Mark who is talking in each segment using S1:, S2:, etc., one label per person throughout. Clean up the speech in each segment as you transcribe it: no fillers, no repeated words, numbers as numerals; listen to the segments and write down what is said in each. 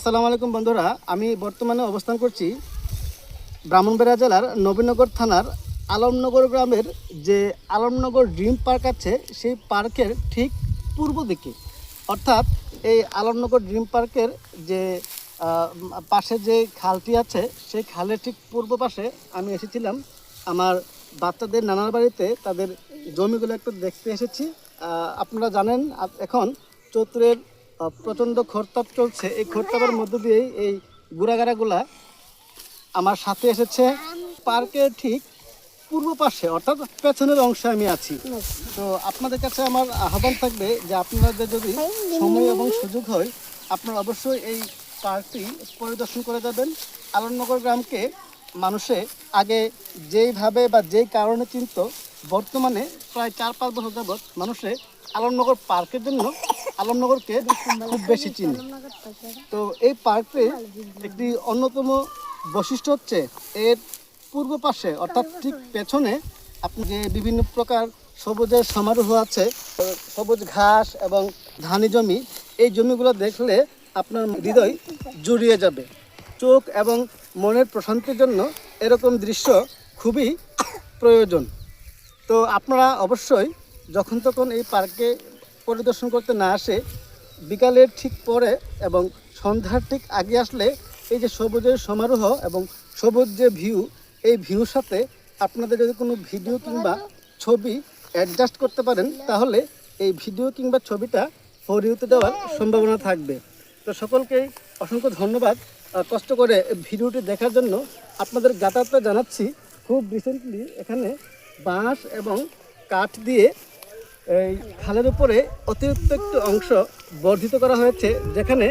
S1: আসসালামু আলাইকুম বন্ধুরা, আমি বর্তমানে অবস্থান করছি ব্রাহ্মণবাড়িয়া জেলার নবীনগর থানার আলমনগর গ্রামের যে আলমনগর ড্রিম পার্ক আছে সেই পার্কের ঠিক পূর্ব দিকে। অর্থাৎ এই আলমনগর ড্রিম পার্কের যে পাশে যে খালটি আছে সেই খালের ঠিক পূর্ব পাশে আমি এসেছিলাম আমার বাচ্চাদের নানার বাড়িতে তাদের জমিগুলো একটু দেখতে এসেছি। আপনারা জানেন এখন চৈত্রের প্রচণ্ড খরতাপ চলছে। এই খরতাপের মধ্য দিয়েই এই গুড়াগাড়াগুলা আমার সাথে এসেছে। পার্কের ঠিক পূর্ব পাশে অর্থাৎ পেছনের অংশে আমি আছি। তো আপনাদের কাছে আমার আহ্বান থাকবে যে আপনাদের যদি সময় এবং সুযোগ হয় আপনারা অবশ্যই এই পার্কটি পরিদর্শন করে যাবেন। আলমনগর গ্রামকে মানুষে আগে যেইভাবে বা যেই কারণে চিনত, বর্তমানে প্রায় 4-5 বছর যাবৎ মানুষে আলমনগর পার্কের জন্য আলমনগরকে খুব বেশি চিনি। তো এই পার্কের একটি অন্যতম বৈশিষ্ট্য হচ্ছে এর পূর্ব পাশে অর্থাৎ ঠিক পেছনে আপনি যে বিভিন্ন প্রকার সবুজের সমারোহ আছে, সবুজ ঘাস এবং ধানি জমি, এই জমিগুলো দেখলে আপনার হৃদয় জুড়িয়ে যাবে। চোখ এবং মনের প্রশান্তির জন্য এরকম দৃশ্য খুবই প্রয়োজন। তো আপনারা অবশ্যই যখন তখন এই পার্কে পরিদর্শন করতে না আসে বিকালের ঠিক পরে এবং সন্ধ্যার ঠিক আগে আসলে এই যে সবুজের সমারোহ এবং সবুজ যে ভিউ, এই ভিউর সাথে আপনাদের যদি কোনো ভিডিও কিংবা ছবি অ্যাডজাস্ট করতে পারেন তাহলে এই ভিডিও কিংবা ছবিটা ফরিউতে দেওয়ার সম্ভাবনা থাকবে। তো সকলকেই অসংখ্য ধন্যবাদ কষ্ট করে ভিডিওটি দেখার জন্য। আপনাদের যাতায়াতটা জানাচ্ছি, খুব রিসেন্টলি এখানে বাঁশ এবং কাঠ দিয়ে এই খালের উপরে অতিরিক্ত একটু অংশ বর্ধিত করা হয়েছে, যেখানে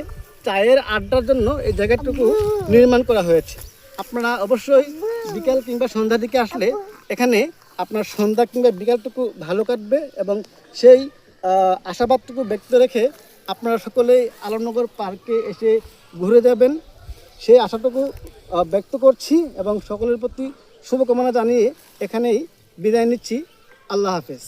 S1: চায়ের আড্ডার জন্য এই জায়গাটুকু নির্মাণ করা হয়েছে। আপনারা অবশ্যই বিকাল কিংবা সন্ধ্যার দিকে আসলে এখানে আপনার সন্ধ্যা কিংবা বিকালটুকু ভালো কাটবে এবং সেই আশাবাদটুকু ব্যক্ত রেখে আপনারা সকলেই আলমনগর পার্কে এসে ঘুরে যাবেন সেই আশাটুকু ব্যক্ত করছি এবং সকলের প্রতি শুভকামনা জানিয়ে এখানেই বিদায় নিচ্ছি। আল্লাহ হাফেজ।